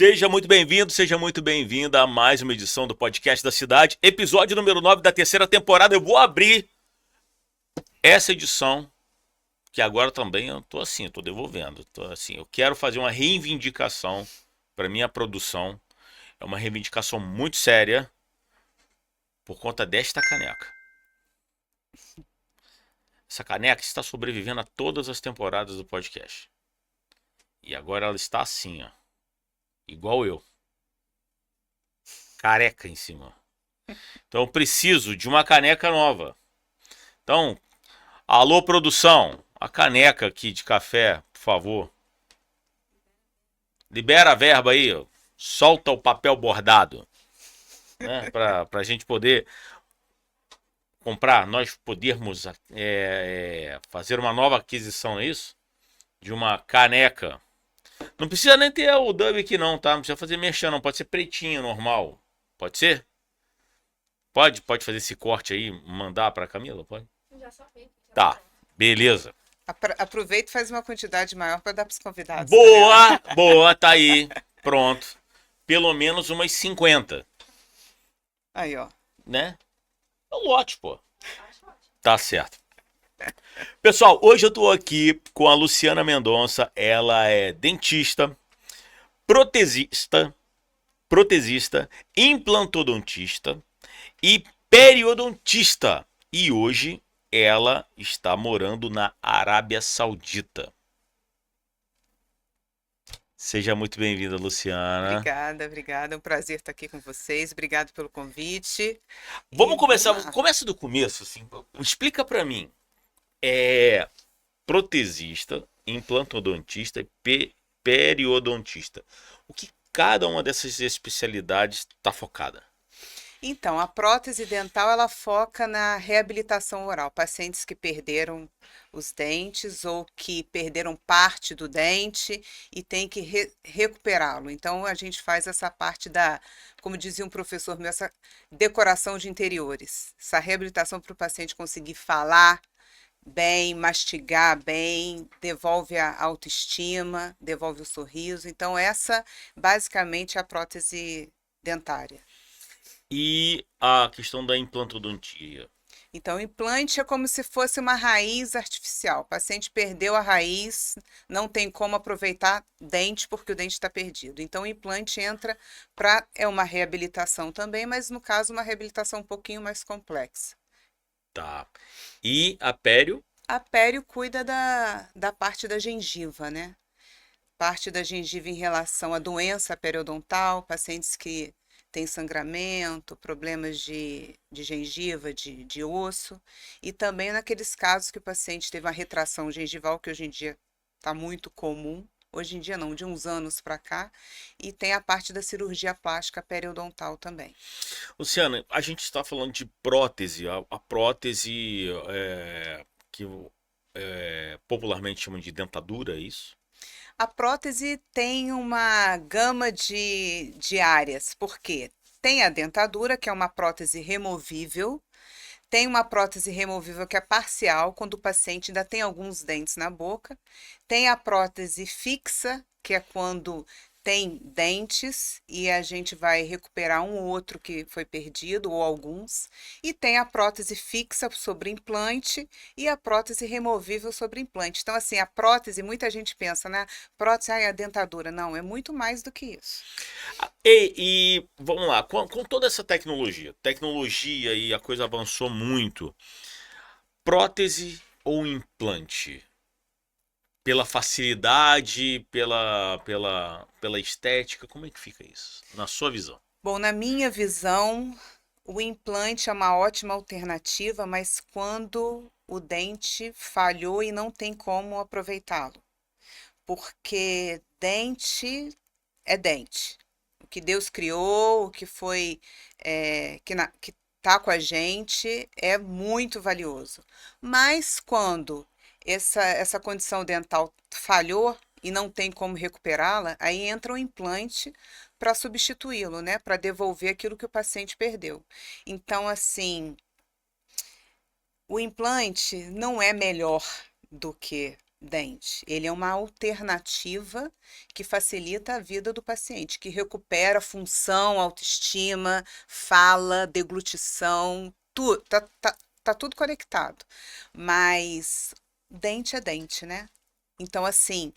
Seja muito bem-vindo, seja muito bem-vinda a mais uma edição do Podcast da Cidade, episódio número 9 da terceira temporada. Eu vou abrir essa edição, que agora também eu tô assim, eu tô devolvendo. Eu quero fazer uma reivindicação para minha produção. É uma reivindicação muito séria por conta desta caneca. Essa caneca está sobrevivendo a todas as temporadas do podcast. E agora ela está assim, ó, igual eu. Careca em cima. Então eu preciso de uma caneca nova. Então, alô produção, a caneca aqui de café, por favor. Libera a verba aí, ó. Solta o papel bordado, né? Pra gente poder comprar, nós podermos fazer uma nova aquisição, é isso? De uma caneca. Não precisa nem ter o dub aqui não, tá? Não precisa fazer merchan, não. Pode ser pretinho, normal. Pode ser? Pode fazer esse corte aí, mandar pra Camila? Pode? Já sabia. Tá, beleza. Aproveita e faz uma quantidade maior para dar para os convidados. Boa, boa, tá aí. Pronto. Pelo menos umas 50, Aí, ó. né? É um lote, pô. Tá certo. Pessoal, hoje eu tô aqui com a Luciana Mendonça. Ela é dentista, protesista, implantodontista e periodontista. E hoje ela está morando na Arábia Saudita. Seja muito bem-vinda, Luciana. Obrigada. É um prazer estar aqui com vocês. Obrigado pelo convite. Vamos começar, Vamos lá. começa do começo, assim. Explica pra mim. Protesista, implantodontista e periodontista. O que cada uma dessas especialidades está focada? Então, a prótese dental, ela foca na reabilitação oral. Pacientes que perderam os dentes ou que perderam parte do dente e tem que recuperá-lo. Então, a gente faz essa parte como dizia um professor meu, essa decoração de interiores. Essa reabilitação para o paciente conseguir falar bem, mastigar bem, devolve a autoestima, devolve o sorriso. Então, essa basicamente é a prótese dentária. E a questão da implantodontia? Então, o implante é como se fosse uma raiz artificial. O paciente perdeu a raiz, não tem como aproveitar dente porque o dente está perdido. Então, o implante entra é uma reabilitação também, mas no caso, uma reabilitação um pouquinho mais complexa. Tá. E a pério? A pério cuida da parte da gengiva, né? Parte da gengiva em relação à doença periodontal, pacientes que têm sangramento, problemas de gengiva, de osso, e também naqueles casos que o paciente teve uma retração gengival, que hoje em dia está muito comum, hoje em dia não, de uns anos para cá, e tem a parte da cirurgia plástica periodontal também. Luciana, a gente está falando de prótese, a prótese que popularmente chamam de dentadura, é isso? A prótese tem uma gama de áreas, porque tem a dentadura, que é uma prótese removível, tem uma prótese removível que é parcial, quando o paciente ainda tem alguns dentes na boca, tem a prótese fixa, que é quando tem dentes e a gente vai recuperar um ou outro que foi perdido, ou alguns, e tem a prótese fixa sobre implante e a prótese removível sobre implante. Então, assim, a prótese, muita gente pensa, né? Prótese, a dentadura. Não, é muito mais do que isso. E vamos lá, com toda essa tecnologia e a coisa avançou muito, prótese ou implante? Pela facilidade, pela estética, como é que fica isso, na sua visão? Bom, na minha visão, o implante é uma ótima alternativa, mas quando o dente falhou e não tem como aproveitá-lo. Porque dente é dente. O que Deus criou, o que foi, que está com a gente, é muito valioso. Mas quando essa condição dental falhou e não tem como recuperá-la, aí entra o implante para substituí-lo, né? Para devolver aquilo que o paciente perdeu. Então, assim, o implante não é melhor do que dente. Ele é uma alternativa que facilita a vida do paciente, que recupera função, autoestima, fala, deglutição, tudo, tá tudo conectado. Mas dente é dente, né? Então, assim,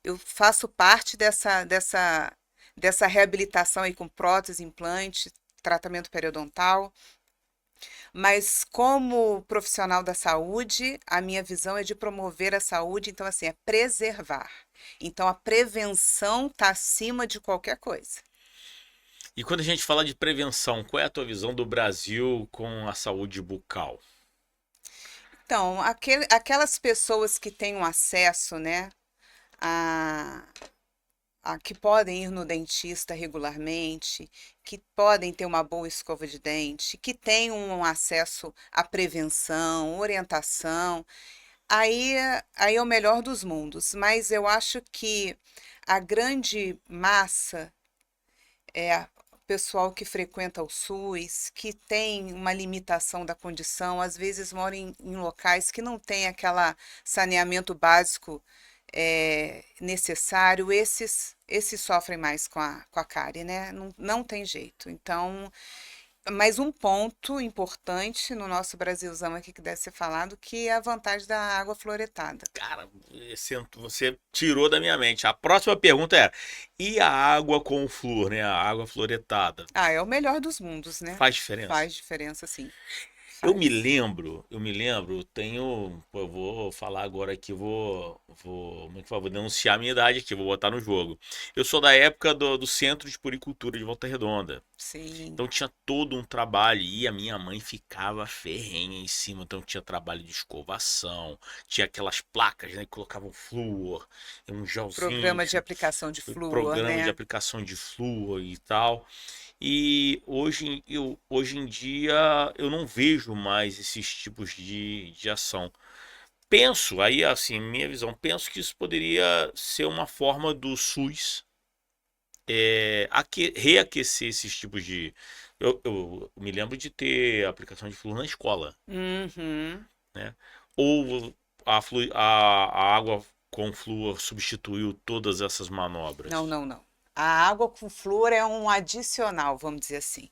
eu faço parte dessa reabilitação aí com prótese, implante, tratamento periodontal. Mas como profissional da saúde, a minha visão é de promover a saúde, então assim, é preservar. Então a prevenção está acima de qualquer coisa. E quando a gente fala de prevenção, qual é a tua visão do Brasil com a saúde bucal? Então, aquelas pessoas que têm um acesso, né, a, que podem ir no dentista regularmente, que podem ter uma boa escova de dente, que têm um acesso à prevenção, orientação. Aí é o melhor dos mundos, mas eu acho que a grande massa é o pessoal que frequenta o SUS, que tem uma limitação da condição, às vezes mora em locais que não tem aquela saneamento básico necessário, esses sofrem mais com a cárie, né? Não, não tem jeito. Então, mas um ponto importante no nosso Brasilzão aqui que deve ser falado, que é a vantagem da água fluoretada. Cara, você tirou da minha mente. A próxima pergunta era: e a água com flúor, né? A água fluoretada? Ah, é o melhor dos mundos, né? Faz diferença? Faz diferença, sim. Eu Faz. me lembro, tenho, pô, eu vou falar agora aqui, como é que fala? Vou denunciar a minha idade aqui, vou botar no jogo. Eu sou da época do Centro de Puricultura de Volta Redonda. Sim. Então tinha todo um trabalho e a minha mãe ficava ferrenha em cima. Então tinha trabalho de escovação, tinha aquelas placas, né, que colocavam flúor, um gelzinho, Programa de aplicação de flúor, programa de né? aplicação de flúor e tal. E hoje em dia eu não vejo mais esses tipos de ação. Penso, aí assim, minha visão, penso que isso poderia ser uma forma do SUS reaquecer esses tipos de. Eu me lembro de ter aplicação de flúor na escola, Uhum. né? Ou a água com flúor substituiu todas essas Não, manobras. não, não. A água com flúor é um adicional, vamos dizer assim.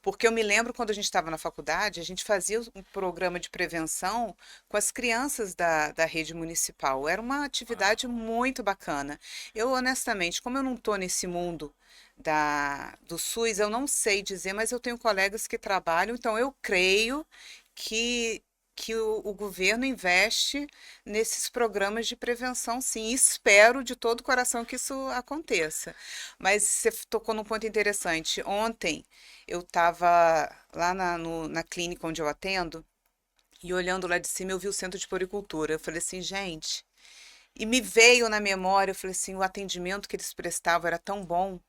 Porque eu me lembro quando a gente estava na faculdade, a gente fazia um programa de prevenção com as crianças da rede municipal. Era uma atividade muito bacana. Eu, honestamente, como eu não estou nesse mundo do SUS, eu não sei dizer, mas eu tenho colegas que trabalham, então eu creio que, que o governo investe nesses programas de prevenção, sim. E espero de todo o coração que isso aconteça. Mas você tocou num ponto interessante. Ontem eu estava lá na clínica onde eu atendo e olhando lá de cima eu vi o centro de poricultura. Eu falei assim, gente, e me veio na memória, eu falei assim, o atendimento que eles prestavam era tão bom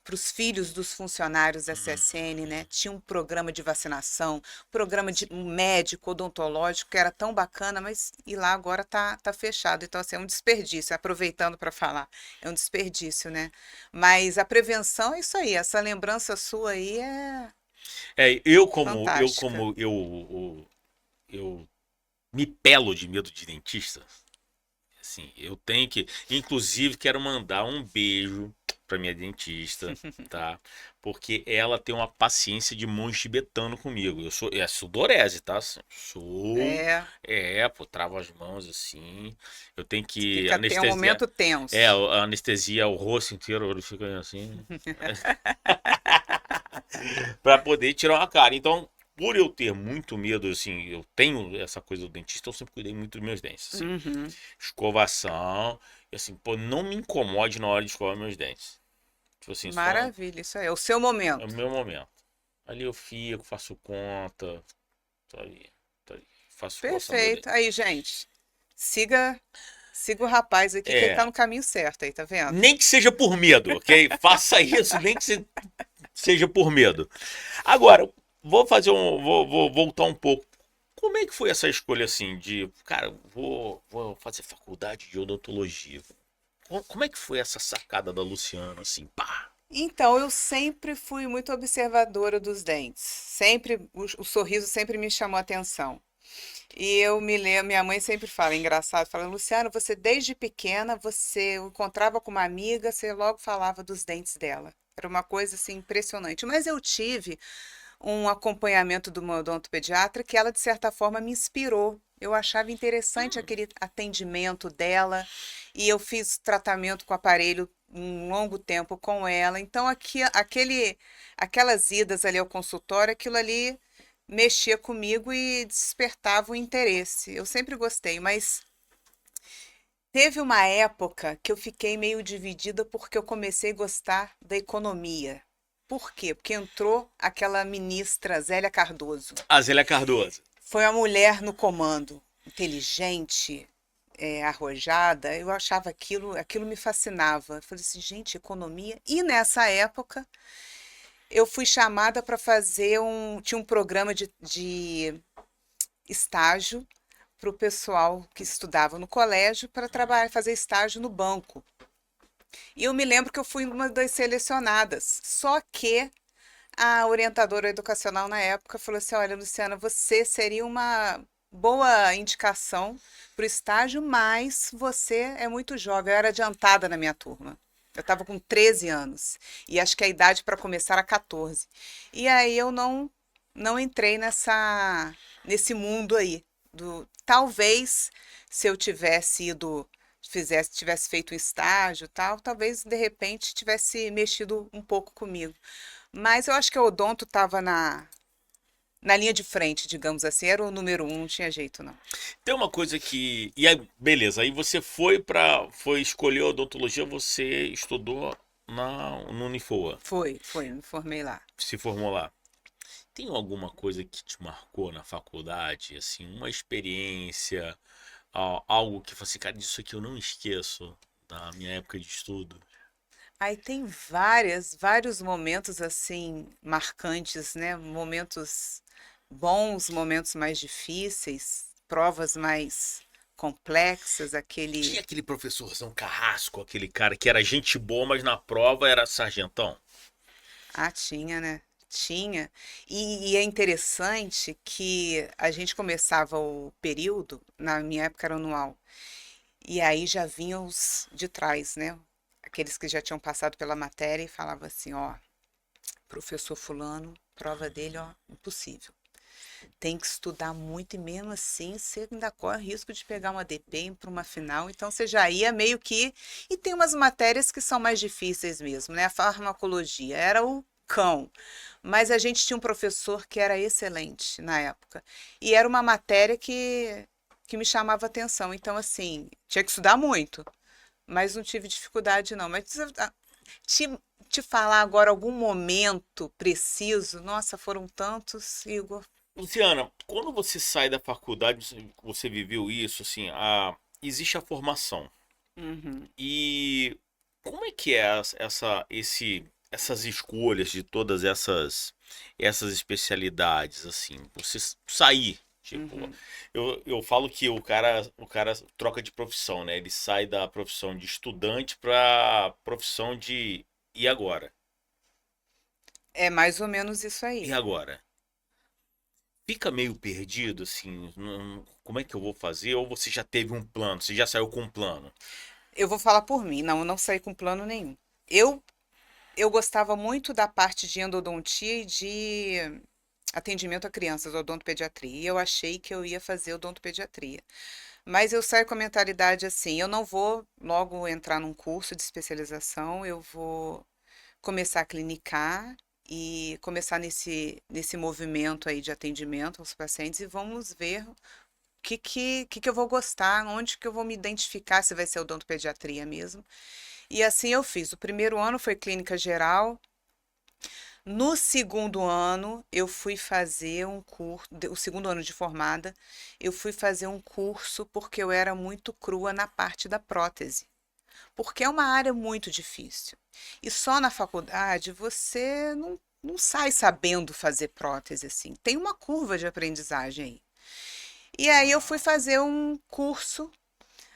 para os filhos dos funcionários da CSN, né? Tinha um programa de vacinação, programa de um médico odontológico que era tão bacana, mas e lá agora tá fechado. Então, assim, é um desperdício, aproveitando para falar, é um desperdício, né? Mas a prevenção é isso aí, essa lembrança sua aí é Eu fantástica. como eu me pelo de medo de dentista. Assim, eu tenho que, inclusive, quero mandar um beijo para minha dentista, tá? Porque ela tem uma paciência de monge tibetano comigo. Eu sou, sudorese, tá? Sou, É, pô, travo as mãos assim. Eu tenho que fica até um anestesiar. momento A tenso. anestesia o rosto inteiro, ele fica assim, para poder tirar uma cara. Então, por eu ter muito medo, assim, eu tenho essa coisa do dentista, eu sempre cuidei muito dos meus dentes, assim. Uhum. Escovação, e assim, pô, não me incomode na hora de escovar meus dentes. Tipo assim, só Maravilha, isso aí, é o seu é o momento. meu momento. Ali eu fico, faço conta, tô ali, tô ali, faço coçando meu Perfeito. dente. Aí, gente, siga, siga o rapaz aqui que ele tá É, no caminho certo aí, tá vendo? nem que seja por medo, ok? Faça isso, nem que seja por medo. Agora, vou voltar um pouco. Como é que foi essa escolha assim de, cara, vou fazer faculdade de odontologia? Como é que foi essa sacada da Luciana, assim, pá? Então, eu sempre fui muito observadora dos dentes. Sempre, o sorriso sempre me chamou a atenção. E eu me lembro, minha mãe sempre fala, engraçado, fala, Luciana, você desde pequena, você encontrava com uma amiga, você logo falava dos dentes dela. Era uma coisa assim impressionante. Mas eu tive um acompanhamento do meu odontopediatra que ela, de certa forma, me inspirou. Eu achava interessante Hum. aquele atendimento dela e eu fiz tratamento com aparelho um longo tempo com ela. Então, aquelas idas ali ao consultório, aquilo ali mexia comigo e despertava o interesse. Eu sempre gostei, mas teve uma época que eu fiquei meio dividida porque eu comecei a gostar da economia. Por quê? Porque entrou aquela ministra Zélia Cardoso. A Zélia Cardoso. Foi a mulher no comando, inteligente, arrojada. Eu achava aquilo me fascinava. Eu falei assim, gente, economia. E nessa época eu fui chamada para tinha um programa de estágio para o pessoal que estudava no colégio para trabalhar, fazer estágio no banco. E eu me lembro que eu fui uma das selecionadas. Só que a orientadora educacional na época falou assim: Olha, Luciana, você seria uma boa indicação para o estágio, mas você é muito jovem. Eu era adiantada na minha turma. Eu estava com 13 anos e acho que a idade para começar era 14. E aí eu não entrei nesse mundo aí talvez se eu tivesse feito um estágio, tal, talvez de repente tivesse mexido um pouco comigo. Mas eu acho que o odonto estava na linha de frente, digamos assim, era o número um, não tinha jeito não. Tem uma coisa que. E aí, beleza, aí você foi escolher odontologia, você estudou no Unifoa, Foi, me formei lá. se formou lá. Tem alguma coisa que te marcou na faculdade, assim, uma experiência, algo que fosse, cara, disso aqui eu não esqueço da minha época de estudo? Aí tem vários momentos assim marcantes, né? Momentos bons, momentos mais difíceis, provas mais complexas, Tinha aquele. aquele professorzão carrasco, aquele cara que era gente boa, mas na prova era sargentão. Ah, tinha, né? Tinha. E é interessante que a gente começava o período, na minha época era anual, e aí já vinham os de trás, né? Aqueles que já tinham passado pela matéria e falava assim, ó, professor fulano, prova dele, ó, impossível. Tem que estudar muito e mesmo assim você ainda corre risco de pegar uma DP para uma final, então você já ia meio que. E tem umas matérias que são mais difíceis mesmo, né? A farmacologia era o cão, mas a gente tinha um professor que era excelente na época e era uma matéria que me chamava atenção, então assim, tinha que estudar muito, mas não tive dificuldade não. Mas te, te falar agora algum momento preciso, nossa, foram tantos, Igor. Luciana, quando você sai da faculdade, você viveu isso, assim, existe a formação. Uhum. E como é que é essas escolhas de todas essas especialidades, assim, você sair, tipo, Uhum. eu falo que o cara troca de profissão, né? Ele sai da profissão de estudante para profissão de e agora? É mais ou menos isso E aí. agora? Fica meio perdido, assim, como é que eu vou fazer? Ou você já teve um plano, você já saiu com um plano? Eu vou falar por mim, não, eu não saí com plano nenhum. Eu, eu gostava muito da parte de endodontia e de atendimento a crianças, odontopediatria, e eu achei que eu ia fazer odontopediatria. Mas eu saio com a mentalidade assim, eu não vou logo entrar num curso de especialização, eu vou começar a clinicar e começar nesse movimento aí de atendimento aos pacientes e vamos ver que eu vou gostar, onde que eu vou me identificar, se vai ser odontopediatria mesmo. E assim eu fiz. O primeiro ano foi clínica geral. No segundo ano, eu fui fazer um curso, o segundo ano de formada, eu fui fazer um curso porque eu era muito crua na parte da prótese. Porque é uma área muito difícil. E só na faculdade você não sai sabendo fazer prótese assim. Tem uma curva de aprendizagem aí. E aí eu fui Uau. fazer um curso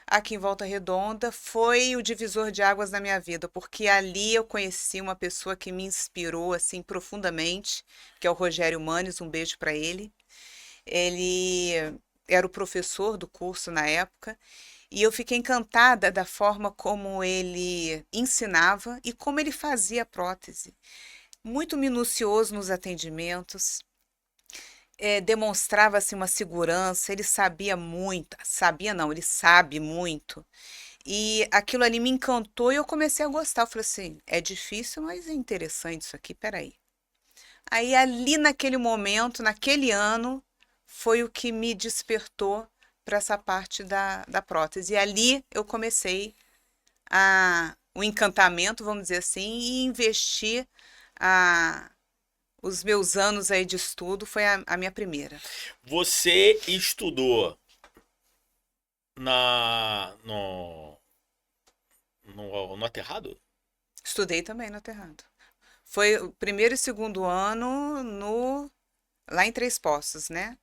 aqui em Volta Redonda, foi o divisor de águas na minha vida, porque ali eu conheci uma pessoa que me inspirou assim profundamente, que é o Rogério Manes, um beijo para ele. Ele era o professor do curso na época, e eu fiquei encantada da forma como ele ensinava e como ele fazia a prótese. Muito minucioso nos atendimentos, demonstrava assim, uma segurança, ele sabia muito, sabia não, ele sabe muito. E aquilo ali me encantou e eu comecei a gostar. Eu falei assim, é difícil, mas é interessante isso aqui, peraí. Aí ali naquele momento, naquele ano, foi o que me despertou para essa parte da prótese. E ali eu comecei o encantamento, vamos dizer assim, e investir a, os meus anos aí de estudo, foi a minha primeira. Você estudou na no Aterrado? Estudei também no Aterrado. Foi o primeiro e segundo ano lá em Três Poços, né?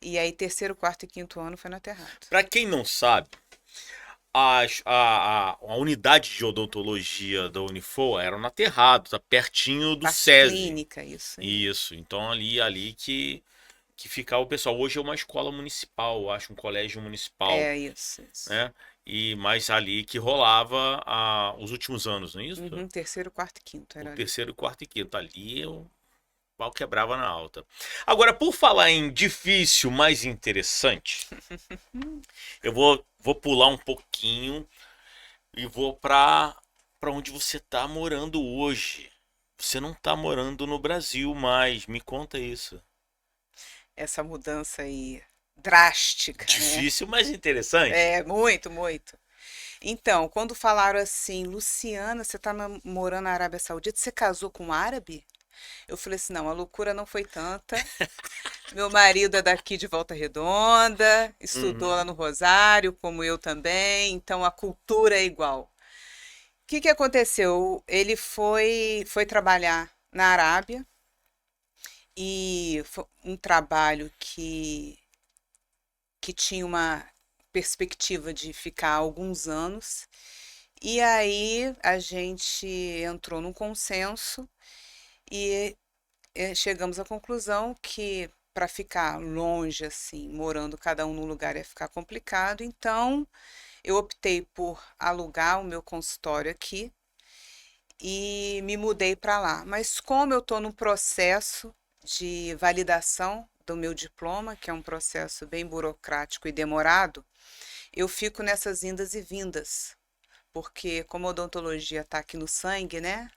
E aí terceiro, quarto e quinto ano foi no Aterrado. Para quem não sabe, a unidade de odontologia da Unifor era no Aterrado, tá pertinho do Parte SESI. clínica, isso aí. Isso, então ali que ficava o pessoal. Hoje é uma escola municipal, eu acho, um colégio municipal, É isso, isso. né? Mas ali que rolava os últimos anos, não é isso? Uhum, terceiro, quarto e quinto O era ali. terceiro, quarto e quinto. Ali o pau quebrava na alta. Agora, por falar em difícil, mais interessante, eu vou pular um pouquinho e vou para onde você tá morando hoje. Você não tá morando no Brasil mais, me conta isso. Essa mudança aí drástica, né? Difícil, mas interessante. É, muito, muito. Então, quando falaram assim, Luciana, você está morando na Arábia Saudita, você casou com um árabe? Eu falei assim, não, a loucura não foi tanta. Meu marido é daqui de Volta Redonda, estudou lá Uhum. no Rosário, como eu também, então a cultura é igual. O que que aconteceu? Ele foi trabalhar na Arábia e foi um trabalho que tinha uma perspectiva de ficar alguns anos. E aí a gente entrou num consenso e chegamos à conclusão que para ficar longe, assim, morando cada um num lugar ia ficar complicado. Então eu optei por alugar o meu consultório aqui e me mudei para lá. Mas como eu estou no processo de validação do meu diploma, que é um processo bem burocrático e demorado, eu fico nessas indas e vindas, porque como a odontologia está aqui no sangue, né?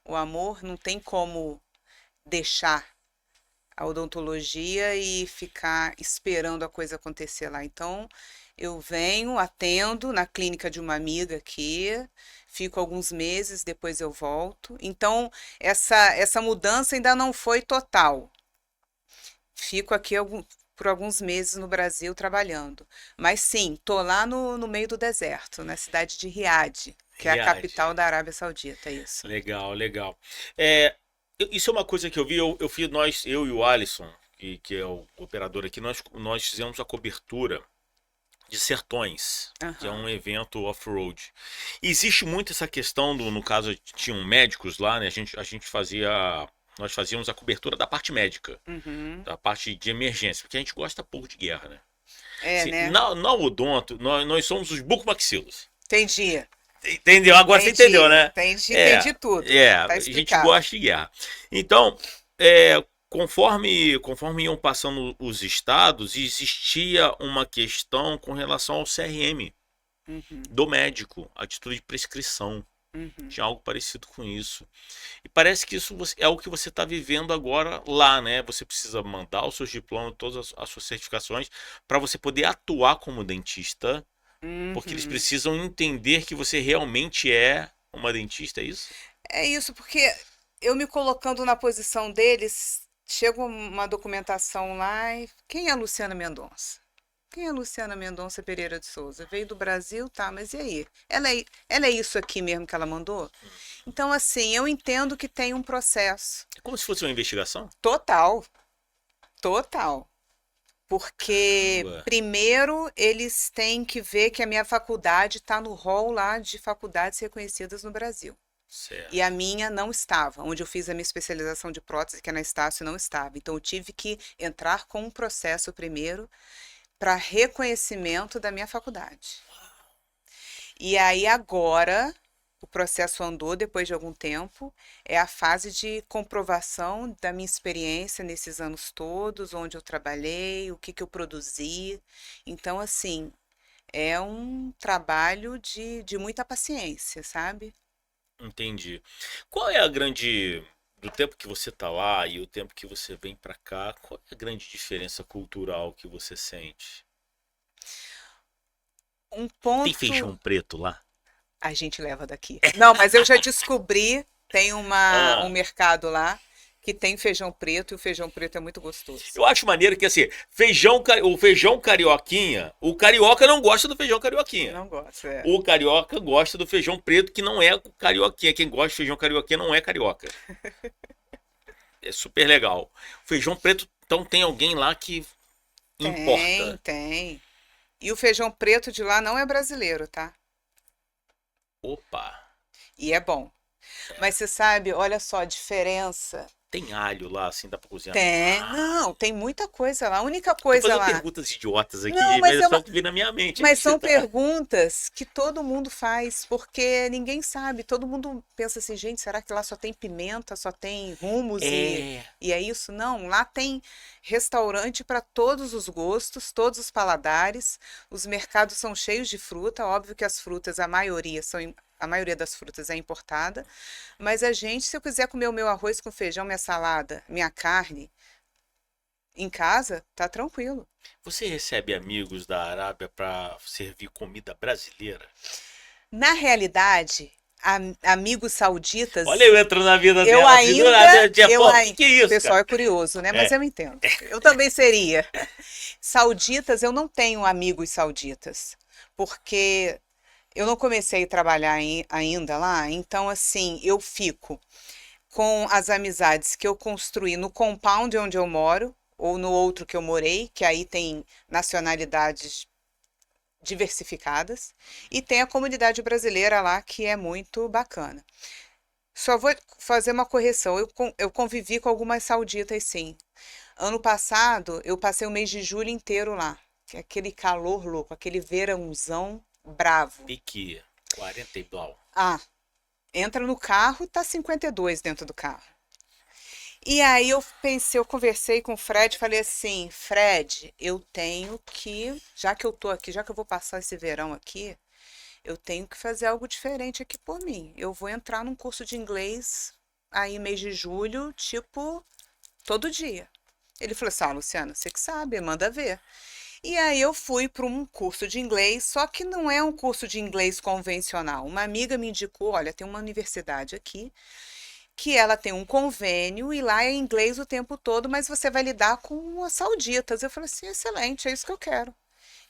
O amor não tem como deixar a odontologia e ficar esperando a coisa acontecer lá. Então, eu venho, atendo na clínica de uma amiga aqui, fico alguns meses, depois eu volto. Então, essa mudança ainda não foi total. Fico aqui por alguns meses no Brasil trabalhando. Mas sim, tô lá no meio do deserto, na cidade de Riad, que é a Riad. capital da Arábia Saudita, é isso. Legal, legal. É, isso é uma coisa que eu vi, eu fiz, eu e o Alisson, que é o operador aqui, nós fizemos a cobertura de Sertões, que é Aham. um evento off-road. Existe muito essa questão no caso tinham médicos lá, né? Nós fazíamos a cobertura da parte médica, Uhum. da parte de emergência, porque a gente gosta pouco de guerra, né? É, né? Na odonto, nós somos os bucomaxilos. Entendi. Entendeu? Agora você entendeu, Entendi. né? Entendi, É, entendi tudo. Tá a gente explicado. gosta de guerra. Então, conforme iam passando os estados, existia uma questão com relação ao CRM Uhum, do médico, a título de prescrição. uhum. Tinha algo parecido com isso. E parece que isso é o que você está vivendo agora lá, né? Você precisa mandar os seus diplomas, todas as suas certificações, para você poder atuar como dentista, porque eles Uhum. precisam entender que você realmente é uma dentista, é isso? É isso, porque eu me colocando na posição deles, chega uma documentação lá e quem é a Luciana Mendonça? Quem é a Luciana Mendonça Pereira de Souza? Veio do Brasil, tá, mas e aí? Ela é isso aqui mesmo que ela mandou? Então, assim, eu entendo que tem um processo É como se fosse uma investigação? total, total. Porque, Caramba. primeiro, eles têm que ver que a minha faculdade está no rol lá de faculdades reconhecidas no Brasil. E a Certo. minha não estava, onde eu fiz a minha especialização de prótese, que é na Estácio, não estava. Então, eu tive que entrar com um processo primeiro para reconhecimento da minha faculdade. E aí agora o processo andou depois de algum tempo, é a fase de comprovação da minha experiência nesses anos todos, onde eu trabalhei, o que que eu produzi. Então, assim, é um trabalho de muita paciência, sabe? Entendi. Qual é a grande. Do tempo que você tá lá e o tempo que você vem pra cá, qual é a grande diferença cultural que você sente? Um Tem ponto feijão preto lá? a gente leva daqui. Não, mas eu já descobri, tem um Ah, mercado lá que tem feijão preto e o feijão preto é muito gostoso. eu acho maneiro que assim, o feijão carioquinha, o carioca não gosta do feijão carioquinha. Não gosto, é. O carioca gosta do feijão preto, que não é carioquinha. Quem gosta de feijão carioquinha não é carioca. É super legal. O feijão preto, então tem alguém lá que Tem, importa. tem. E o feijão preto de lá não é brasileiro, tá? Opa, E é bom. Mas você sabe, olha só a diferença. tem alho lá, assim, dá pra cozinhar. Tem, Ah, não, tem muita coisa lá. A única tô coisa fazendo lá. perguntas idiotas Não, aqui, mas mas é é só uma, o que vem na minha mente aqui. mas são Tá? perguntas que todo mundo faz, porque ninguém sabe. Todo mundo pensa assim, gente, será que lá só tem pimenta, só tem hummus É, e é isso? Não, lá tem restaurante para todos os gostos, todos os paladares. Os mercados são cheios de fruta. Óbvio que as frutas, a maioria das frutas é importada. Mas a gente, se eu quiser comer o meu arroz com feijão, minha salada, minha carne em casa, tá tranquilo. você recebe amigos da Arábia pra servir comida brasileira? Na realidade, amigos Olha, sauditas, eu entro na vida eu dela assim, do ainda, nada, tipo, eu pô, o que ai- que é o isso, pessoal cara? é curioso, né? Mas É, eu entendo. Eu também seria. Sauditas, eu não tenho amigos sauditas, porque eu não comecei a trabalhar ainda lá, então assim, eu fico com as amizades que eu construí no compound onde eu moro, ou no outro que eu morei, que aí tem nacionalidades diversificadas, e tem a comunidade brasileira lá, que é muito bacana. Só vou fazer uma correção, eu convivi com algumas sauditas, sim. Ano passado, eu passei o mês de julho inteiro lá, que é aquele calor louco, aquele verãozão bravo. pique 40 e blau. Ah, entra no carro, tá 52 dentro do carro. E aí eu pensei, eu conversei com o Fred, falei assim, Fred, eu tenho que, já que eu tô aqui, já que eu vou passar esse verão aqui, eu tenho que fazer algo diferente aqui por mim. Eu vou entrar num curso de inglês aí mês de julho, tipo, todo dia. Ele falou assim: "Ah, Luciana, você que sabe, manda ver". E aí eu fui para um curso de inglês, só que não é um curso de inglês convencional. Uma amiga me indicou, olha, tem uma universidade aqui que ela tem um convênio e lá é inglês o tempo todo, mas você vai lidar com as sauditas. Eu falei assim, excelente, é isso que eu quero.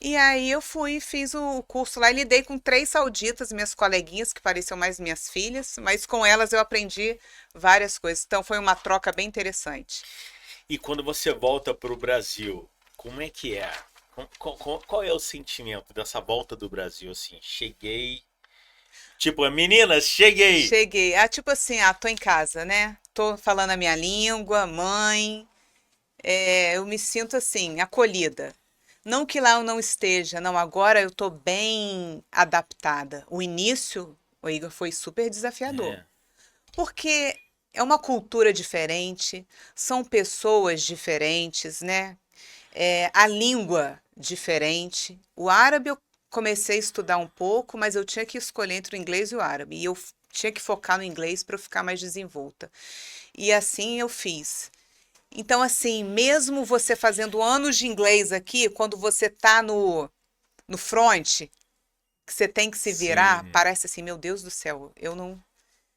E aí eu fui, fiz o curso lá e lidei com 3 sauditas, minhas coleguinhas, que pareciam mais minhas filhas, mas com elas eu aprendi várias coisas. Então foi uma troca bem interessante. E quando você volta pro Brasil, como é que é? Qual é o sentimento dessa volta do Brasil, assim? Cheguei. Tipo, meninas, cheguei! Cheguei. Ah, tipo assim, tô em casa, né? Tô falando a minha língua, mãe. Eu me sinto assim, acolhida. Não que lá eu não esteja, não, agora eu tô bem adaptada. O início, o Igor, foi super desafiador. É, Porque é uma cultura diferente, são pessoas diferentes, né? A língua diferente. O árabe eu comecei a estudar um pouco, mas eu tinha que escolher entre o inglês e o árabe. E eu tinha que focar no inglês para eu ficar mais desenvolta. E assim eu fiz. Então, assim, mesmo você fazendo anos de inglês aqui, quando você tá no front, que você tem que se virar, sim. parece assim, meu Deus do céu, eu não.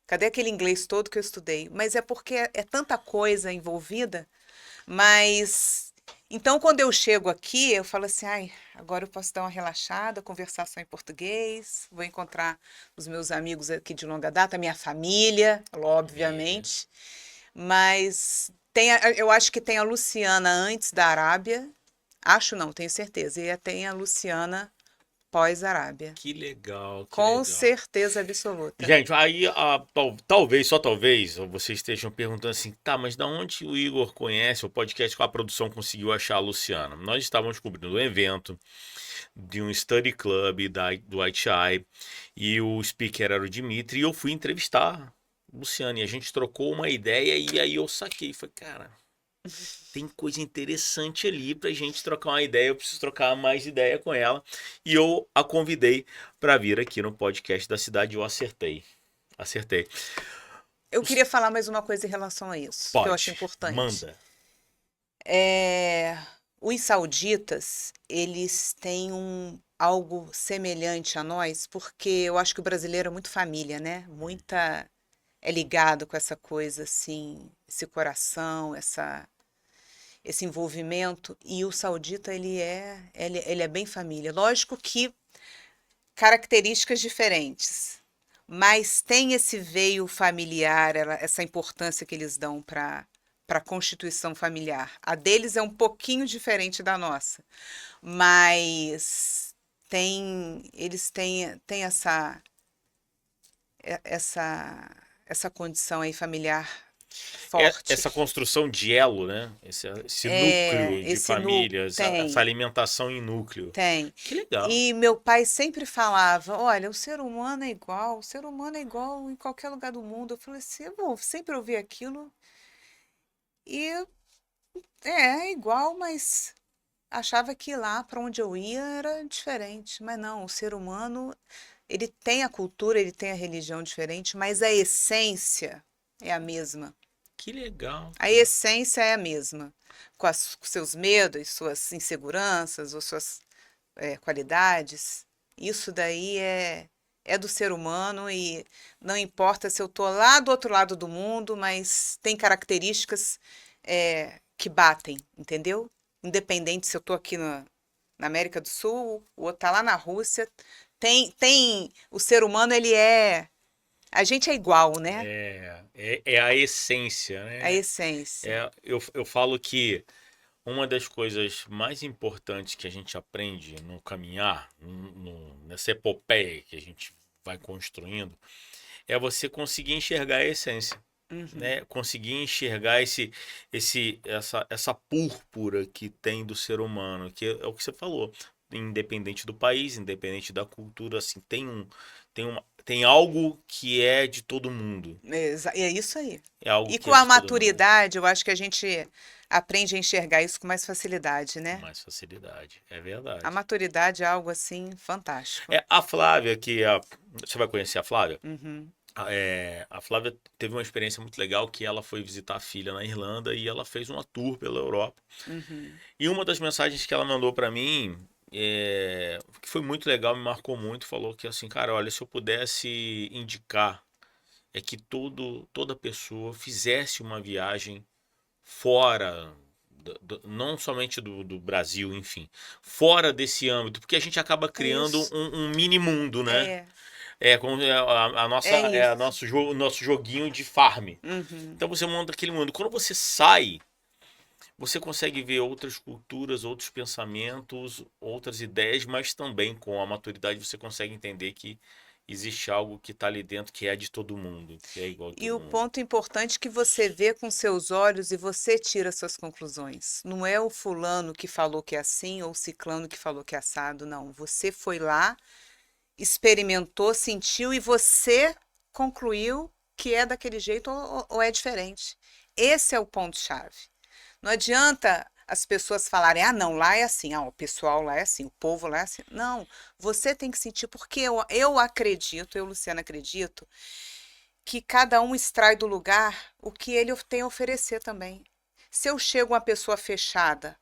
Cadê aquele inglês todo que eu estudei? Mas é porque é tanta coisa envolvida, mas. Então, quando eu chego aqui, eu falo assim, ai, agora eu posso dar uma relaxada, conversar só em português, vou encontrar os meus amigos aqui de longa data, minha família, É. obviamente. Mas eu acho que tem a Luciana antes da Arábia. Acho não, tenho certeza. E tem a Luciana pós-Arábia. Que legal, que Com legal. certeza absoluta. Gente, aí talvez, só talvez, vocês estejam perguntando assim, tá, mas da onde o Igor conhece o podcast que a produção conseguiu achar a Luciana? Nós estávamos cobrindo um evento de um study club do ITI e o speaker era o Dimitri e eu fui entrevistar o Luciano e a gente trocou uma ideia e aí eu saquei, falei, cara, tem coisa interessante ali pra gente trocar uma ideia, eu preciso trocar mais ideia com ela e eu a convidei para vir aqui no podcast da cidade e eu acertei. Acertei. Eu queria falar mais uma coisa em relação a isso, que eu acho Pode, importante. manda. É, os sauditas, eles têm algo semelhante a nós, porque eu acho que o brasileiro é muito família, né? Muita é ligado com essa coisa assim, esse coração, esse envolvimento. E o saudita, ele é bem família. Lógico que características diferentes, mas tem esse veio familiar, essa importância que eles dão para a constituição familiar. A deles é um pouquinho diferente da nossa, mas eles têm essa condição aí familiar forte. Essa construção de elo, né? Esse É, núcleo de esse nu família, essa tem. alimentação em núcleo. Tem. Que legal. E meu pai sempre falava: olha, o ser humano é igual, o ser humano é igual em qualquer lugar do mundo. Eu falei assim: eu sempre ouvi aquilo e é igual, mas achava que lá para onde eu ia era diferente. Mas não, o ser humano, ele tem a cultura, ele tem a religião diferente, mas a essência é a mesma. Que legal. A essência é a mesma, com seus medos, suas inseguranças ou suas qualidades. Isso daí é do ser humano e não importa se eu estou lá do outro lado do mundo, mas tem características que batem, entendeu? Independente se eu estou aqui na América do Sul, o outro está lá na Rússia, o ser humano, a gente é igual, né? É a essência, A né? essência. Eu falo que uma das coisas mais importantes que a gente aprende no caminhar, nessa epopeia que a gente vai construindo, é você conseguir enxergar a essência. Uhum. Né? Conseguir enxergar essa púrpura que tem do ser humano, que é o que você falou, independente do país, independente da cultura, assim, tem algo que é de todo mundo. É isso aí. É algo E que com é a de todo mundo. maturidade, eu acho que a gente aprende a enxergar isso com mais facilidade, Com né? mais facilidade. É A verdade. maturidade é algo assim fantástico. É a Flávia, você vai conhecer a Flávia? Uhum, A Flávia teve uma experiência muito legal que ela foi visitar a filha na Irlanda e ela fez uma tour pela Europa. uhum. E uma das mensagens que ela mandou pra mim, que foi muito legal, me marcou muito, falou que assim, cara, olha, se eu pudesse indicar, é que toda pessoa fizesse uma viagem fora, não somente do Brasil, enfim, fora desse âmbito, porque a gente acaba É criando isso. um mini mundo, né? É, Como a nossa, é isso. nosso joguinho de farm. Uhum. Então você monta aquele mundo. Quando você sai, você consegue ver outras culturas, outros pensamentos, outras ideias, mas também com a maturidade você consegue entender que existe algo que está ali dentro que é de todo mundo, que é igual a E todo o mundo. ponto importante é que você vê com seus olhos e você tira suas conclusões. Não é o fulano que falou que é assim ou o ciclano que falou que é assado, não. Você foi lá, experimentou, sentiu e você concluiu que é daquele jeito ou é diferente. Esse é o ponto-chave. Não adianta as pessoas falarem, ah, não, lá é assim, o pessoal lá é assim, o povo lá é assim. Não, você tem que sentir, porque eu acredito, eu, Luciana, acredito, que cada um extrai do lugar o que ele tem a oferecer também. Se eu chego uma pessoa fechada,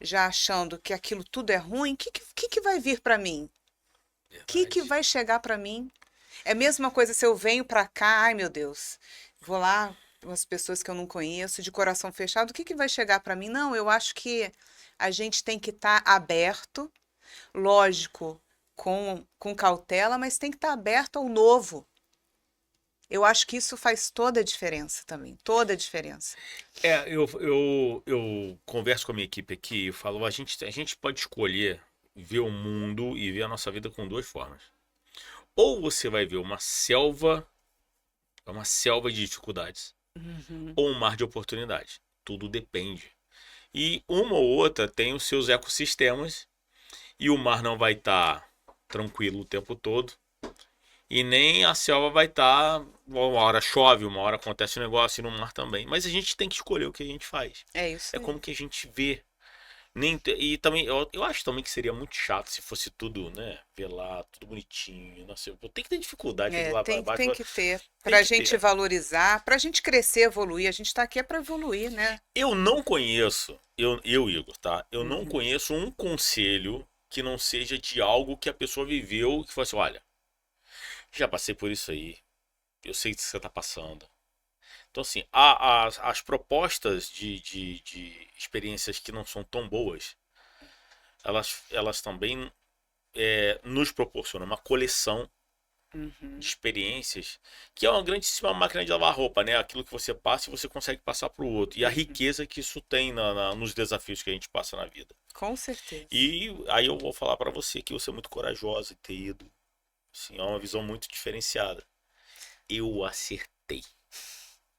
já achando que aquilo tudo é ruim, o que vai vir para mim? Que Verdade. vai chegar para mim? É a mesma coisa se eu venho para cá, ai meu Deus, vou lá, umas pessoas que eu não conheço, de coração fechado, o que vai chegar para mim? Não, eu acho que a gente tem que estar aberto, lógico, com cautela, mas tem que estar aberto ao novo. Eu acho que isso faz toda a diferença também, toda a diferença. Eu converso com a minha equipe aqui e falo, a gente pode escolher ver o mundo e ver a nossa vida com duas formas. Ou você vai ver uma selva de dificuldades, Uhum. ou um mar de oportunidades. Tudo depende. E uma ou outra tem os seus ecossistemas, e o mar não vai estar tranquilo o tempo todo, e nem a selva vai estar, uma hora chove, uma hora acontece um negócio, e no mar também. Mas a gente tem que escolher o que a gente faz. É isso É aí. como que a gente vê. E também, eu acho também que seria muito chato se fosse tudo, né? Ver lá, tudo bonitinho. Nossa, eu tenho que ter dificuldade, tem que ir É, lá para tem, baixo. tem que ter. Tem Para a que gente ter. valorizar, para a gente crescer, evoluir. A gente está aqui é para evoluir, né? Eu não conheço, Igor, tá? Eu não Uhum. conheço um conselho que não seja de algo que a pessoa viveu e que fosse, olha, já passei por isso aí, eu sei que você tá passando. Então, assim, as propostas de experiências que não são tão boas, elas também nos proporcionam uma coleção de Uhum. experiências que é uma grandíssima máquina de lavar roupa, né? Aquilo que você passa e você consegue passar para o outro. E a Uhum. riqueza que isso tem nos desafios que a gente passa na vida. Com certeza. E aí eu vou falar para você que você é muito corajosa em ter ido. Assim, é uma visão muito diferenciada. Eu acertei.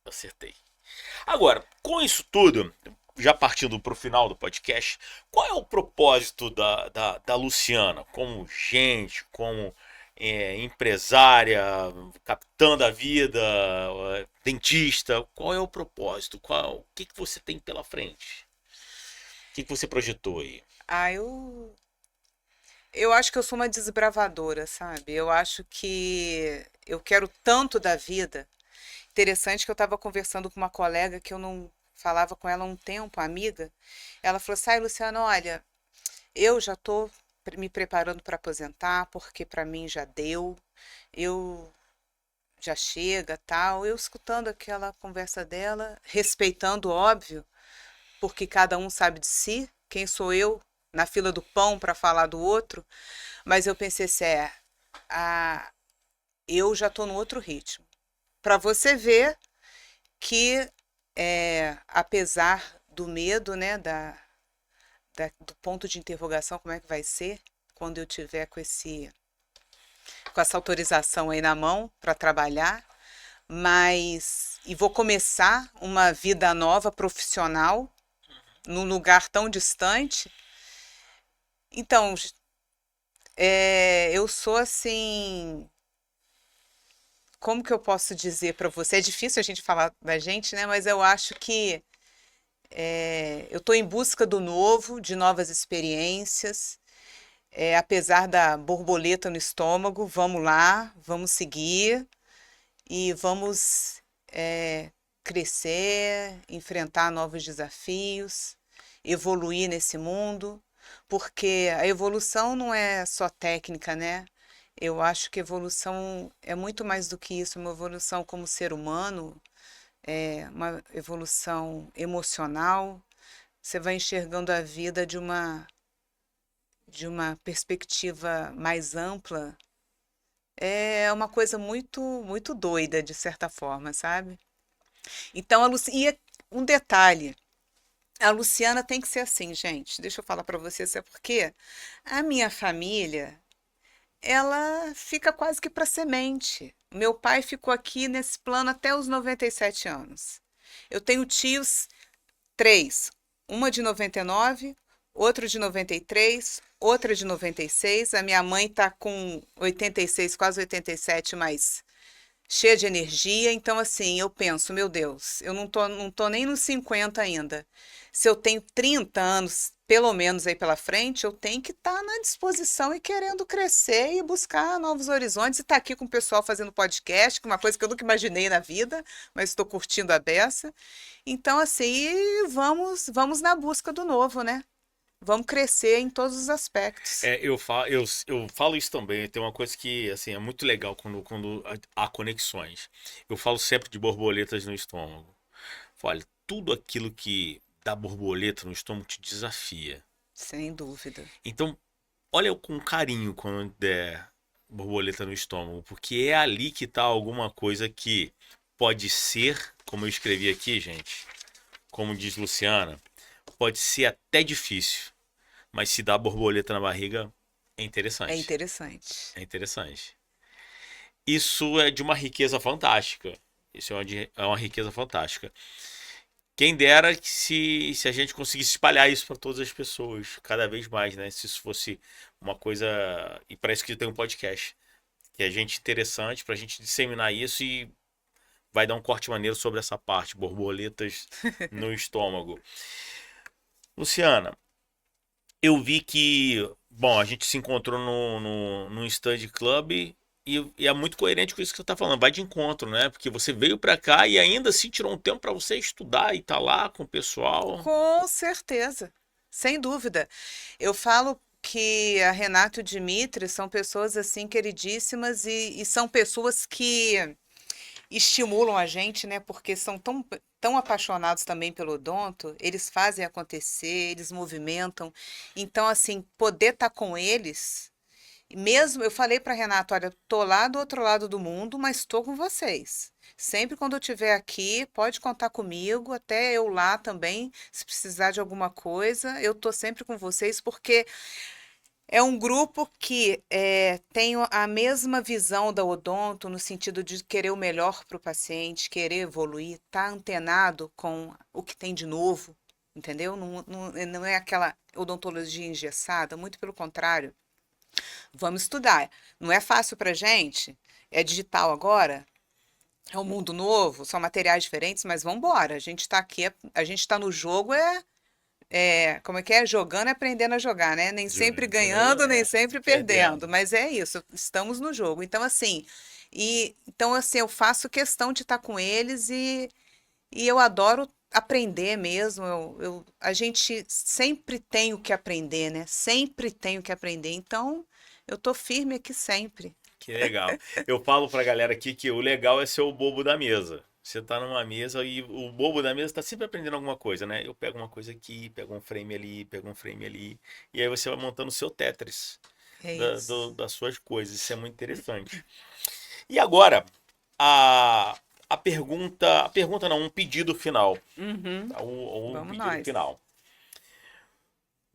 Acertei. Agora, com isso tudo, já partindo para o final do podcast, qual é o propósito da Luciana como gente, como empresária, capitã da vida, dentista? Qual é o propósito? O que você tem pela frente? O que você projetou aí? Ah, eu acho que eu sou uma desbravadora, sabe? Eu acho que eu quero tanto da vida. Interessante que eu estava conversando com uma colega que eu não falava com ela há um tempo, amiga. Ela falou assim: ai, Luciana, olha, eu já estou me preparando para aposentar, porque para mim já deu, eu já chega, tal. Eu escutando aquela conversa dela, respeitando, óbvio, porque cada um sabe de si. Quem sou eu na fila do pão para falar do outro? Mas eu pensei assim, a, eu já estou no outro ritmo. Para você ver que, apesar do medo, né, do ponto de interrogação, como é que vai ser quando eu tiver com essa autorização aí na mão para trabalhar, mas e vou começar uma vida nova profissional num lugar tão distante. Então, eu sou assim, como que eu posso dizer para você? É difícil a gente falar da gente, né? Mas eu acho que eu estou em busca do novo, de novas experiências. Apesar da borboleta no estômago, vamos lá, vamos seguir e vamos crescer, enfrentar novos desafios, evoluir nesse mundo, porque a evolução não é só técnica, né? Eu acho que evolução é muito mais do que isso, uma evolução como ser humano, uma evolução emocional. Você vai enxergando a vida de uma perspectiva mais ampla. É uma coisa muito, muito doida, de certa forma, sabe? Então, e um detalhe, a Luciana tem que ser assim, gente. Deixa eu falar para você, sabe por quê? A minha família, ela fica quase que para semente. Meu pai ficou aqui nesse plano até os 97 anos. Eu tenho tios, três, uma de 99, outro de 93, outra de 96. A minha mãe está com 86, quase 87, mas cheia de energia. Então, assim, eu penso, meu Deus, eu não tô nem nos 50 ainda. Se eu tenho 30 anos, pelo menos aí pela frente, eu tenho que estar na disposição e querendo crescer e buscar novos horizontes. E estar aqui com o pessoal fazendo podcast, que é uma coisa que eu nunca imaginei na vida, mas estou curtindo a beça. Então, assim, vamos na busca do novo, né? Vamos crescer em todos os aspectos. Eu falo isso também. Tem uma coisa que assim, é muito legal quando há conexões. Eu falo sempre de borboletas no estômago. Olha, tudo aquilo que dá borboleta no estômago te desafia. Sem dúvida. Então, olha com carinho quando der borboleta no estômago, porque é ali que tá alguma coisa que pode ser, como eu escrevi aqui, gente, como diz Luciana, pode ser até difícil, mas se dá borboleta na barriga, É É interessante. interessante. É interessante. Isso é de uma riqueza fantástica. Isso é uma riqueza fantástica. Quem dera que se a gente conseguisse espalhar isso para todas as pessoas, cada vez mais, né? Se isso fosse uma coisa. E para isso que tem um podcast. Que é gente interessante para a gente disseminar isso e vai dar um corte maneiro sobre essa parte, borboletas no estômago. Luciana, eu vi que, bom, a gente se encontrou no Study Club e é muito coerente com isso que você está falando, vai de encontro, né? Porque você veio para cá e ainda assim tirou um tempo para você estudar e tá lá com o pessoal. Com certeza, sem dúvida. Eu falo que a Renato e o Dimitri são pessoas assim queridíssimas e são pessoas que estimulam a gente, né? Porque são tão apaixonados também pelo odonto, eles fazem acontecer, eles movimentam. Então, assim, poder estar com eles, mesmo eu falei para Renato, olha, tô lá do outro lado do mundo, mas estou com vocês. Sempre quando eu estiver aqui, pode contar comigo, até eu lá também, se precisar de alguma coisa, eu tô sempre com vocês, porque é um grupo que tem a mesma visão da odonto, no sentido de querer o melhor para o paciente, querer evoluir, tá antenado com o que tem de novo, entendeu? Não é aquela odontologia engessada, muito pelo contrário. Vamos estudar. Não é fácil para gente, é digital agora, é um mundo novo, são materiais diferentes, mas vamos embora. A gente está aqui, a gente está no jogo, como é que é? Jogando e aprendendo a jogar, né? Nem sempre ganhando, nem sempre perdendo, Perdendo. mas é isso, estamos no jogo. Então assim, eu faço questão de estar com eles e eu adoro aprender mesmo. A gente sempre tem o que aprender, né? Sempre tem o que aprender. Então, eu tô firme aqui sempre. Que legal. Eu falo pra galera aqui que o legal é ser o bobo da mesa. Você tá numa mesa e o bobo da mesa tá sempre aprendendo alguma coisa, né? Eu pego uma coisa aqui, pego um frame ali, pego um frame ali. E aí você vai montando o seu Tetris É isso. das suas coisas. Isso é muito interessante. E agora, a, a pergunta não, um pedido final. Uhum. Tá? Um Vamos pedido nós. final.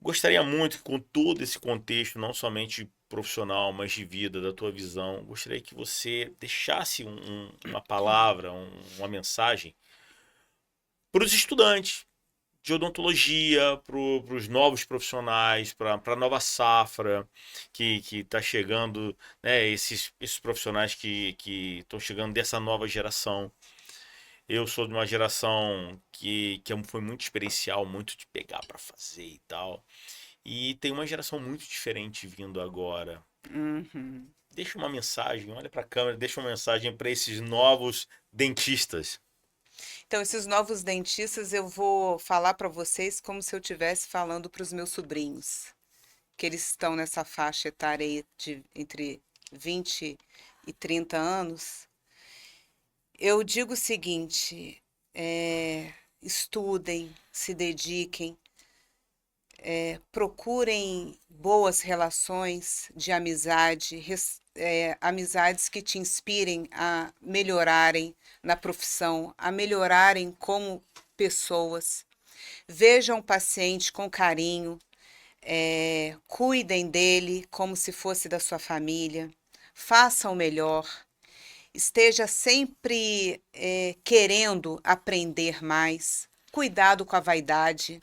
Gostaria muito que com todo esse contexto, não somente profissional, mas de vida, da tua visão, gostaria que você deixasse uma palavra, uma mensagem para os estudantes de odontologia, para os novos profissionais, para a nova safra que está chegando, né, esses profissionais que estão chegando dessa nova geração. Eu sou de uma geração que foi muito experiencial, muito de pegar para fazer e tal. E tem uma geração muito diferente vindo agora. Uhum. Deixa uma mensagem, olha para a câmera, deixa uma mensagem para esses novos dentistas. Então, esses novos dentistas, eu vou falar para vocês como se eu estivesse falando para os meus sobrinhos, que eles estão nessa faixa etária aí de entre 20 e 30 anos. Eu digo o seguinte, estudem, se dediquem, procurem boas relações de amizade, amizades que te inspirem a melhorarem na profissão, a melhorarem como pessoas. Vejam o paciente com carinho, cuidem dele como se fosse da sua família, façam o melhor. Esteja sempre querendo aprender mais. Cuidado com a vaidade.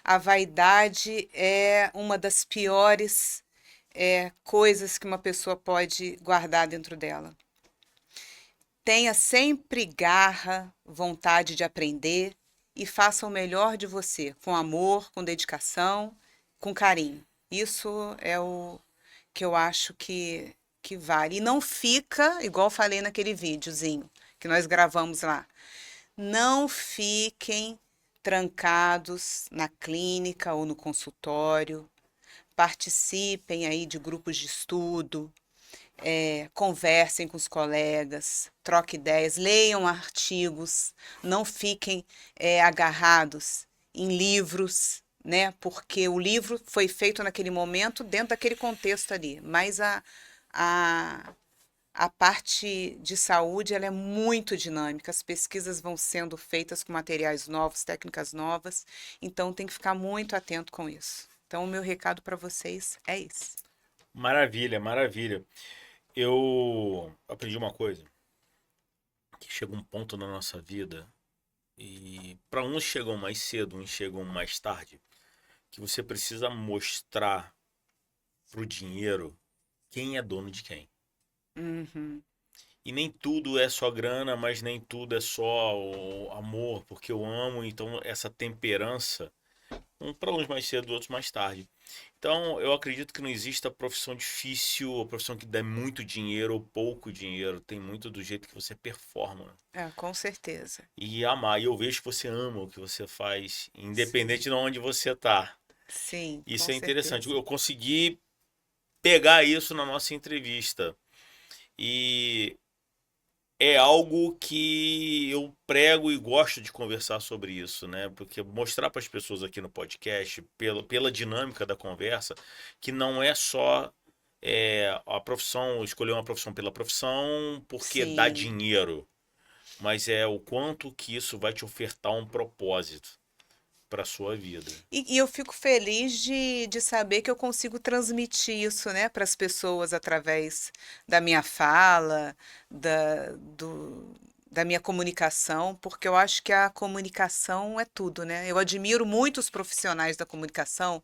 A vaidade é uma das piores coisas que uma pessoa pode guardar dentro dela. Tenha sempre garra, vontade de aprender e faça o melhor de você, com amor, com dedicação, com carinho. Isso é o que eu acho que vale. E não fica, igual eu falei naquele videozinho que nós gravamos lá, não fiquem trancados na clínica ou no consultório, participem aí de grupos de estudo, conversem com os colegas, troquem ideias, leiam artigos, não fiquem agarrados em livros, né? Porque o livro foi feito naquele momento, dentro daquele contexto ali, mas a, a parte de saúde ela é muito dinâmica, as pesquisas vão sendo feitas com materiais novos, técnicas novas, então tem que ficar muito atento com isso. Então, o meu recado para vocês é esse. Maravilha, maravilha. Eu aprendi uma coisa, que chega um ponto na nossa vida e para uns chegam mais cedo, uns chegam mais tarde, que você precisa mostrar pro dinheiro quem é dono de quem. Uhum. E nem tudo é só grana, mas nem tudo é só o amor, porque eu amo, então essa temperança, para uns mais cedo, outros mais tarde. Então, eu acredito que não exista profissão difícil, ou profissão que dê muito dinheiro ou pouco dinheiro. Tem muito do jeito que você performa. Com certeza. E amar. E eu vejo que você ama o que você faz, independente Sim, de onde você tá. sim, com Isso é interessante. certeza. Eu consegui pegar isso na nossa entrevista. E é algo que eu prego e gosto de conversar sobre isso, né? Porque mostrar para as pessoas aqui no podcast, pela dinâmica da conversa, que não é só a profissão, escolher uma profissão pela profissão porque dá Sim. dinheiro, mas é o quanto que isso vai te ofertar um propósito para sua vida. E eu fico feliz de saber que eu consigo transmitir isso, né, para as pessoas através da minha fala, da minha comunicação, porque eu acho que a comunicação é tudo, né? Eu admiro muito os profissionais da comunicação,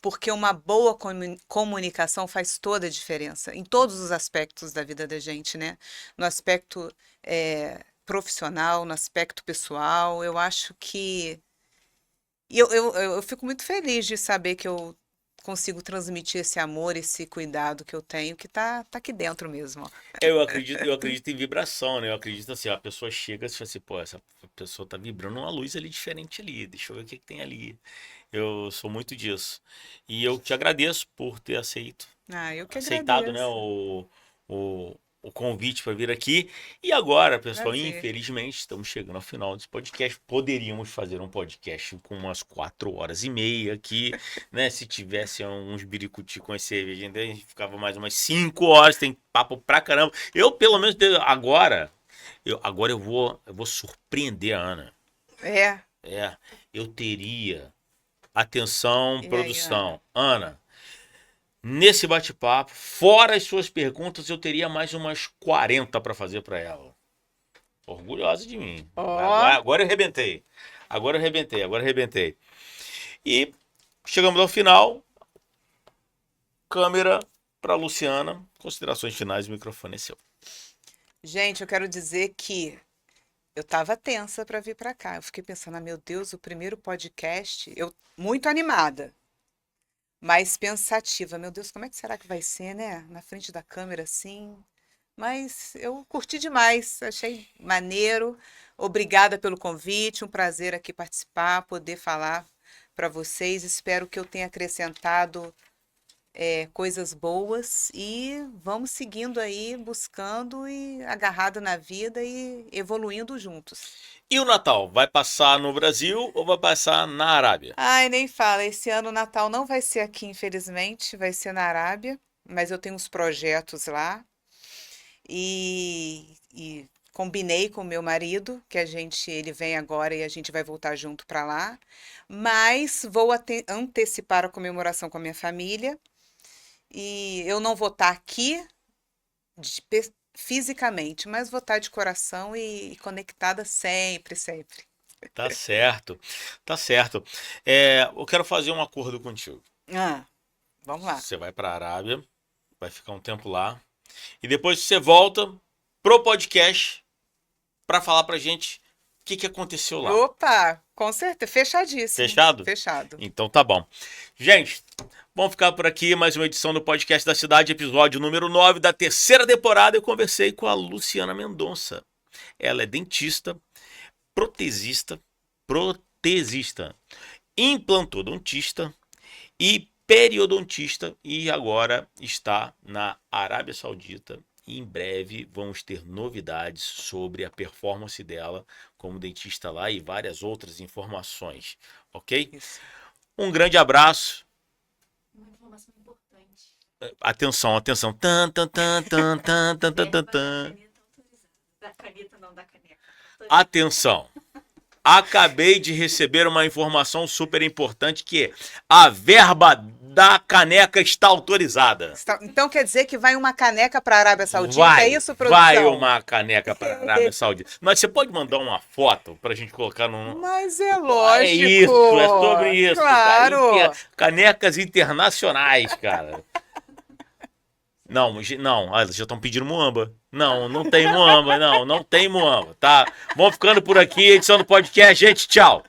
porque uma boa comunicação faz toda a diferença em todos os aspectos da vida da gente, né? No aspecto, profissional, no aspecto pessoal, eu acho que eu fico muito feliz de saber que eu consigo transmitir esse amor, esse cuidado que eu tenho, que tá aqui dentro mesmo, ó. Eu acredito em vibração, né? Eu acredito assim, a pessoa chega e fala assim, pô, essa pessoa tá vibrando uma luz ali diferente ali, deixa eu ver o que que tem ali. Eu sou muito disso. E eu te agradeço por ter Ah, eu que aceitado, né, agradeço. o convite para vir aqui. E agora, pessoal, Prazer. infelizmente, estamos chegando ao final desse podcast. Poderíamos fazer um podcast com umas 4 horas e meia aqui, né? Se tivesse uns biricuti com esse cerveja, então a gente ficava mais umas 5 horas, tem papo pra caramba. Eu, pelo menos, agora eu vou surpreender a Ana. É. É, eu teria. Atenção, E aí, Ana? produção. Ana, nesse bate-papo, fora as suas perguntas, eu teria mais umas 40 para fazer para ela. Orgulhosa de mim. Agora, Ó, agora eu arrebentei. Agora eu arrebentei. E chegamos ao final. Câmera para Luciana. Considerações finais, o microfone é seu. gente, eu quero dizer que eu tava tensa para vir para cá. Eu fiquei pensando, meu Deus, o primeiro podcast, eu muito animada, mas pensativa. Meu Deus, como é que será que vai ser, né? Na frente da câmera assim. Mas eu curti demais, achei maneiro. Obrigada pelo convite, um prazer aqui participar, poder falar para vocês. Espero que eu tenha acrescentado coisas boas e vamos seguindo aí, buscando e agarrado na vida e evoluindo juntos. E o Natal? Vai passar no Brasil ou vai passar na Arábia? Ai, nem fala, esse ano o Natal não vai ser aqui, infelizmente, vai ser na Arábia, mas eu tenho uns projetos lá. E combinei com o meu marido que ele vem agora e a gente vai voltar junto para lá, mas vou antecipar a comemoração com a minha família e eu não vou estar aqui fisicamente, mas vou estar de coração e conectada sempre, sempre. Tá certo, tá certo. Eu quero fazer um acordo contigo. Ah, vamos lá. Você vai para a Arábia, vai ficar um tempo lá. E depois você volta pro podcast para falar pra gente o que que aconteceu lá. Opa, com certeza, fechadíssimo, Fechado? fechado. Então tá bom. Gente, vamos ficar por aqui. Mais uma edição do Podcast da Cidade, episódio número 9 da terceira temporada. Eu conversei com a Luciana Mendonça. Ela é dentista, protesista, protesista, implantodontista e periodontista e agora está na Arábia Saudita. E em breve vamos ter novidades sobre a performance dela como dentista lá e várias outras informações, ok? Isso. Um grande abraço. Uma informação importante. Atenção, atenção. Tan, tan, tan, tan, tan, tan, tan, tan, tan. Da caneta não, da caneca. Atenção. Acabei de receber uma informação super importante que é a verba da caneca está autorizada. Então quer dizer que vai uma caneca para a Arábia Saudita? Vai, É isso, produção? vai uma caneca para a Arábia Saudita. Mas você pode mandar uma foto para a gente colocar no... Mas é lógico. É isso, é sobre isso. Claro. Canecas internacionais, cara. Não, eles já estão pedindo muamba. Não tem muamba, não tem muamba, tá? Vamos ficando por aqui, edição do podcast. Gente, tchau.